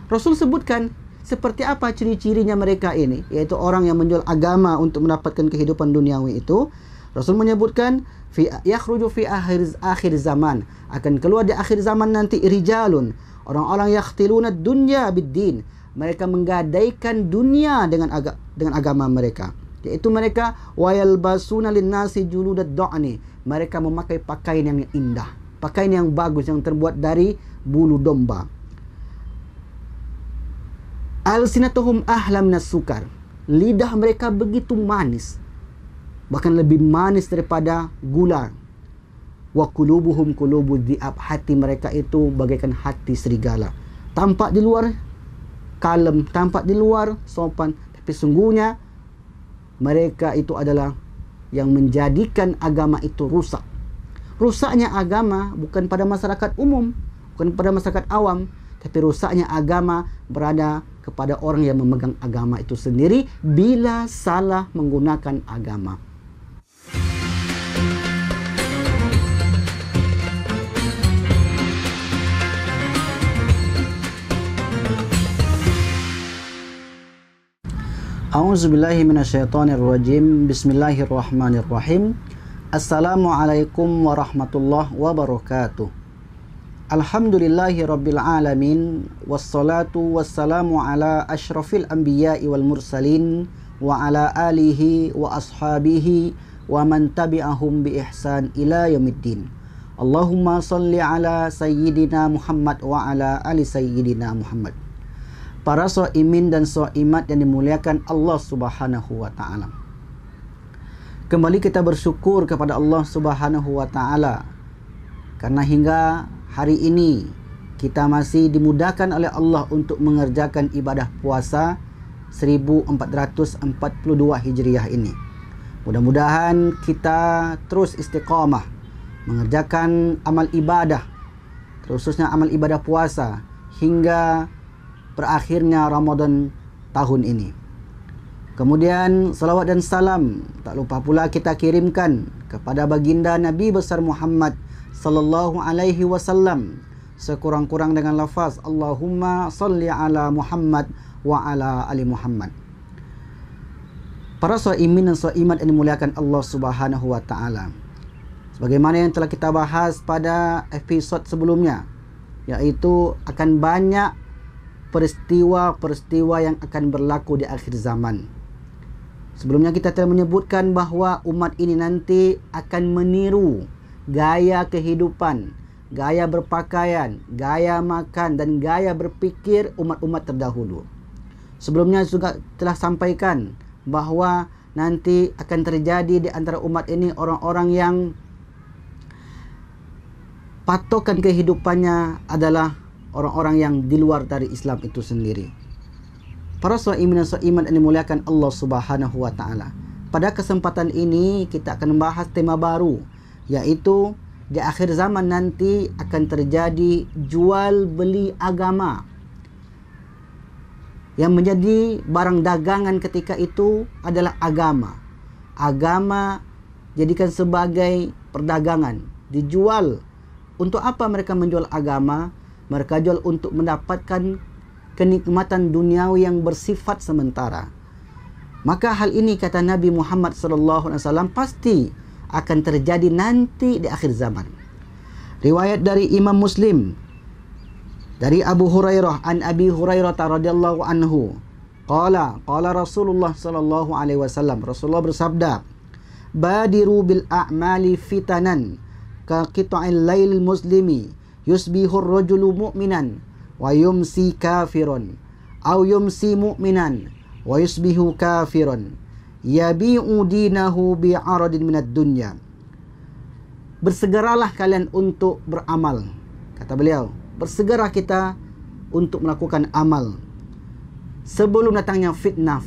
Rasul sebutkan seperti apa ciri-cirinya mereka ini, yaitu orang yang menjual agama untuk mendapatkan kehidupan duniawi itu. Rasul menyebutkan yakhruju fi akhir zaman, akan keluar di akhir zaman nanti rijalun, orang-orang yakhtiluna dunya bid-din, mereka menggadaikan dunia dengan agama mereka, yaitu mereka wayalbasuna linnasi juludad du'ani, mereka memakai pakaian yang indah, pakaian yang bagus yang terbuat dari bulu domba. Alsinatuhum ahlam nasukar, lidah mereka begitu manis, bahkan lebih manis daripada gula. Wa qulubuhum qulubud dhi'ab, hati mereka itu bagaikan hati serigala. Tampak di luar kalem, tampak di luar sopan, tapi sungguhnya mereka itu adalah yang menjadikan agama itu rusak. Rusaknya agama bukan pada masyarakat umum, bukan pada masyarakat awam, tapi rusaknya agama berada kepada orang yang memegang agama itu sendiri bila salah menggunakan agama. A'udzubillahi minasyaitonirrajim. Bismillahirrahmanirrahim. Assalamualaikum warahmatullahi wabarakatuh. Alhamdulillahi rabbil alamin, wassalatu wassalamu ala ashrafil anbiya'i wal mursalin wa ala alihi wa ashabihi wa man tabi'ahum bi ihsan ila yaumiddin. Allahumma salli ala sayyidina Muhammad wa ala ali sayyidina Muhammad. Para shaimin dan shaimat yang dimuliakan Allah Subhanahu wa taala. Kembali kita bersyukur kepada Allah Subhanahu wa taala karena hingga hari ini kita masih dimudahkan oleh Allah untuk mengerjakan ibadah puasa 1442 Hijriah ini. Mudah-mudahan kita terus istiqamah mengerjakan amal ibadah, khususnya amal ibadah puasa hingga berakhirnya Ramadan tahun ini. Kemudian salawat dan salam tak lupa pula kita kirimkan kepada baginda Nabi besar Muhammad sallallahu alaihi wasallam, sekurang-kurang dengan lafaz Allahumma salli ala Muhammad wa ala ali Muhammad. Para shaimin dan shaimat yang dimuliakan Allah Subhanahu wa taala, sebagaimana yang telah kita bahas pada episod sebelumnya, yaitu akan banyak peristiwa-peristiwa yang akan berlaku di akhir zaman. Sebelumnya kita telah menyebutkan bahawa umat ini nanti akan meniru gaya kehidupan, gaya berpakaian, gaya makan dan gaya berpikir umat-umat terdahulu. Sebelumnya juga telah sampaikan bahawa nanti akan terjadi di antara umat ini orang-orang yang patokan kehidupannya adalah orang-orang yang di luar dari Islam itu sendiri. Para shaimin dan shaimat yang dimuliakan Allah Subhanahu wa taala. Pada kesempatan ini kita akan membahas tema baru, yaitu di akhir zaman nanti akan terjadi jual beli agama. Yang menjadi barang dagangan ketika itu adalah agama. Agama jadikan sebagai perdagangan, dijual. Untuk apa mereka menjual agama? Mereka jual untuk mendapatkan kenikmatan duniawi yang bersifat sementara. Maka hal ini kata Nabi Muhammad SAW pasti akan terjadi nanti di akhir zaman. Riwayat dari Imam Muslim dari Abu Hurairah, an Abi Hurairah radhiyallahu anhu, qala Rasulullah sallallahu alaihi wasallam, Rasulullah bersabda, badiru bil a'mali fitanan ka qita'il lail muslimi yusbihur rajulu mu'minan wa yumsi kafiran aw yumsi mu'minan wa yusbihu kafiran yabi'u dinahu bi'aradin minad dunya. Bersegeralah kalian untuk beramal, kata beliau. Bersegera kita untuk melakukan amal sebelum datangnya fitnah.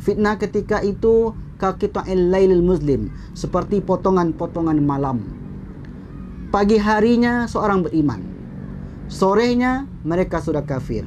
Fitnah ketika itu kaqita'il lailil muslim, seperti potongan-potongan malam. Pagi harinya seorang beriman, sorenya mereka sudah kafir.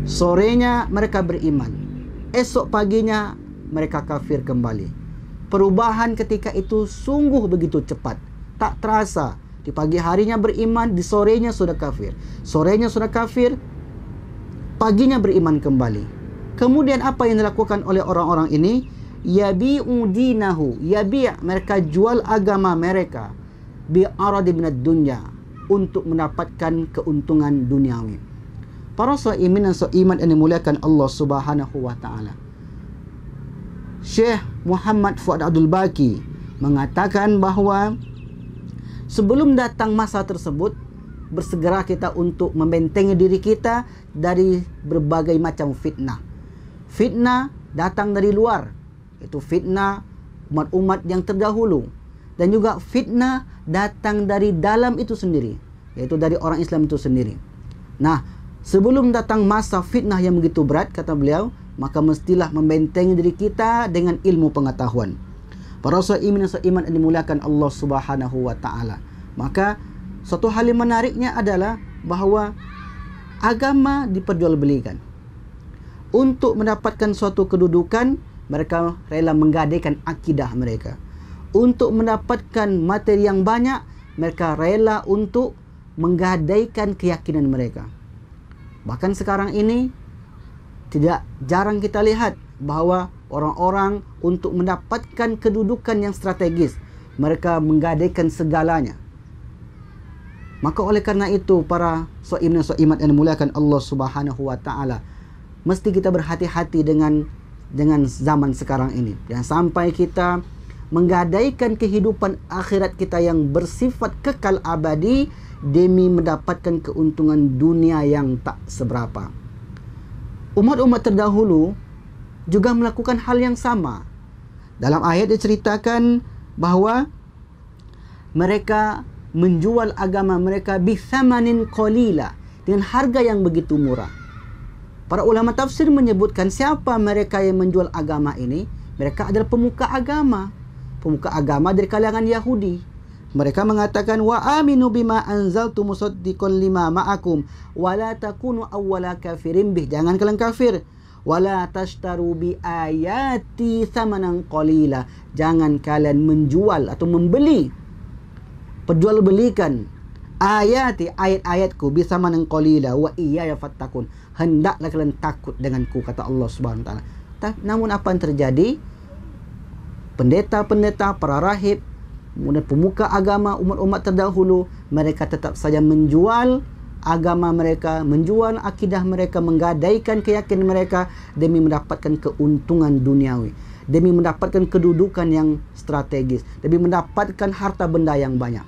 Sorenya mereka beriman, esok paginya mereka kafir kembali. Perubahan ketika itu sungguh begitu cepat, tak terasa. Di pagi harinya beriman, di sorenya sudah kafir. Sorenya sudah kafir, paginya beriman kembali. Kemudian apa yang dilakukan oleh orang-orang ini? Yabi'u dinahu, mereka jual agama mereka bi'aradi minad dunya, untuk mendapatkan keuntungan duniawi. Para shaimin dan shaimat yang dimuliakan Allah Subhanahu wa taala. Syekh Muhammad Fuad Abdul Baqi mengatakan bahawa sebelum datang masa tersebut, bersegera kita untuk membentengi diri kita dari berbagai macam fitnah. Fitnah datang dari luar, itu fitnah umat-umat yang terdahulu, dan juga fitnah datang dari dalam itu sendiri, yaitu dari orang Islam itu sendiri. Nah, sebelum datang masa fitnah yang begitu berat, kata beliau, maka mestilah membentengi diri kita dengan ilmu pengetahuan. Para shaimin dan shaimat yang dimuliakan Allah Subhanahu wa taala. Maka suatu hal yang menariknya adalah bahawa agama diperjualbelikan. Untuk mendapatkan suatu kedudukan, mereka rela menggadaikan akidah mereka. Untuk mendapatkan materi yang banyak, mereka rela untuk menggadaikan keyakinan mereka. Bahkan sekarang ini tidak jarang kita lihat bahawa orang-orang untuk mendapatkan kedudukan yang strategis, mereka menggadaikan segalanya. Maka oleh karena itu, para shaimin dan shaimat yang dimuliakan Allah Subhanahu wa taala, mesti kita berhati-hati dengan zaman sekarang ini. Jangan sampai kita menggadaikan kehidupan akhirat kita yang bersifat kekal abadi demi mendapatkan keuntungan dunia yang tak seberapa. Umat-umat terdahulu juga melakukan hal yang sama. Dalam ayat diceritakan bahawa mereka menjual agama mereka bithamanin qalila, dengan harga yang begitu murah. Para ulama tafsir menyebutkan siapa mereka yang menjual agama ini. Mereka adalah pemuka agama. Pemuka agama dari kalangan Yahudi. Mereka mengatakan, wa aminu bima anzaltu musaddiqan lima ma'akum wa la takunu awwala kafirin bih. Jangan kalian kafir. Wa la tashtaru bi ayati thamanan qalila. Jangan kalian menjual atau membeli, perjualbelikan ayati, ayat-ayatku bisamanan qalila wa iyaya fattakun. Hendaklah kalian takut denganku, kata Allah Subhanahu wa taala. Namun apa yang terjadi? Pendeta-pendeta, para rahib, kemudian pemuka agama umat-umat terdahulu, mereka tetap saja menjual agama mereka, menjual akidah mereka, menggadaikan keyakinan mereka demi mendapatkan keuntungan duniawi, demi mendapatkan kedudukan yang strategis, demi mendapatkan harta benda yang banyak.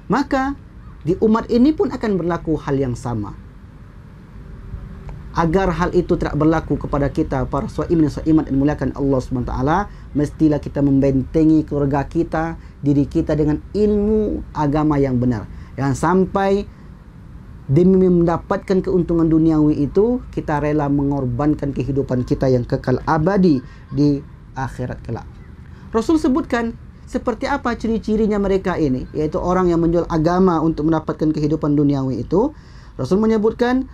Maka di umat ini pun akan berlaku hal yang sama. Agar hal itu tidak berlaku kepada kita, para shaimin dan shaimat yang dimuliakan Allah SWT, mestilah kita membentengi keluarga kita, diri kita dengan ilmu agama yang benar. Jangan sampai demi mendapatkan keuntungan duniawi itu, kita rela mengorbankan kehidupan kita yang kekal abadi di akhirat kelak. Rasul sebutkan seperti apa ciri-cirinya mereka ini, yaitu orang yang menjual agama untuk mendapatkan kehidupan duniawi itu. Rasul menyebutkan,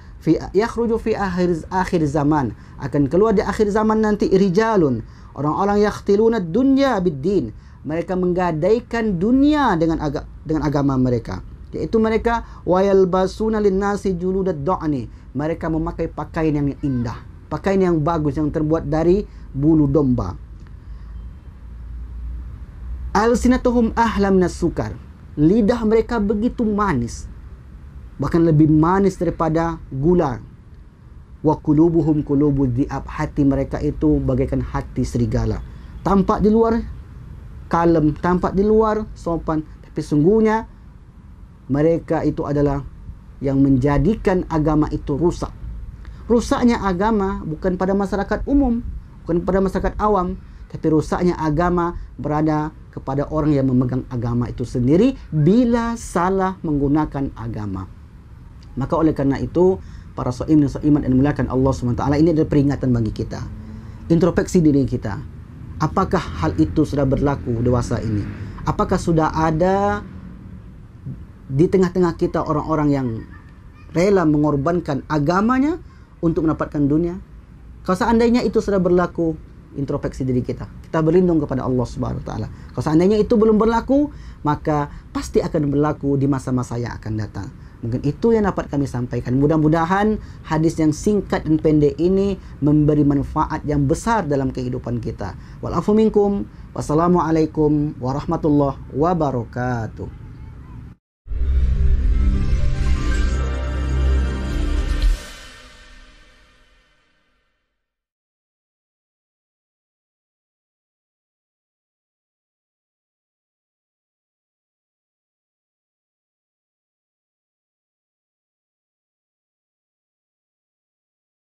yakhruju fi akhir zaman, akan keluar di akhir zaman nanti rijalun, orang-orang yakhtiluna dunya bid-din, mereka menggadaikan dunia dengan agama mereka, yaitu mereka wayalbasuna linnasi juludad du'ani, mereka memakai pakaian yang indah, pakaian yang bagus yang terbuat dari bulu domba. Alsinatuhum ahlam minas sukar, lidah mereka begitu manis, bahkan lebih manis daripada gula. Wa qulubuhum qulubud dhi'ab, hati mereka itu bagaikan hati serigala. Tampak di luar kalem, tampak di luar sopan, tapi sungguhnya mereka itu adalah yang menjadikan agama itu rusak. Rusaknya agama bukan pada masyarakat umum, bukan pada masyarakat awam, tapi rusaknya agama berada kepada orang yang memegang agama itu sendiri bila salah menggunakan agama. Maka oleh karena itu, para shaimin dan shaimat yang dimuliakan Allah SWT, ini adalah peringatan bagi kita. Introspeksi diri kita. Apakah hal itu sudah berlaku dewasa ini? Apakah sudah ada di tengah-tengah kita orang-orang yang rela mengorbankan agamanya untuk mendapatkan dunia? Kalau seandainya itu sudah berlaku, introspeksi diri kita. Kita berlindung kepada Allah Subhanahu wa taala. Kalau seandainya itu belum berlaku, maka pasti akan berlaku di masa-masa yang akan datang. Mungkin itu yang dapat kami sampaikan. Mudah-mudahan hadis yang singkat dan pendek ini memberi manfaat yang besar dalam kehidupan kita. Wal afu minkum. Wassalamualaikum warahmatullahi wabarakatuh.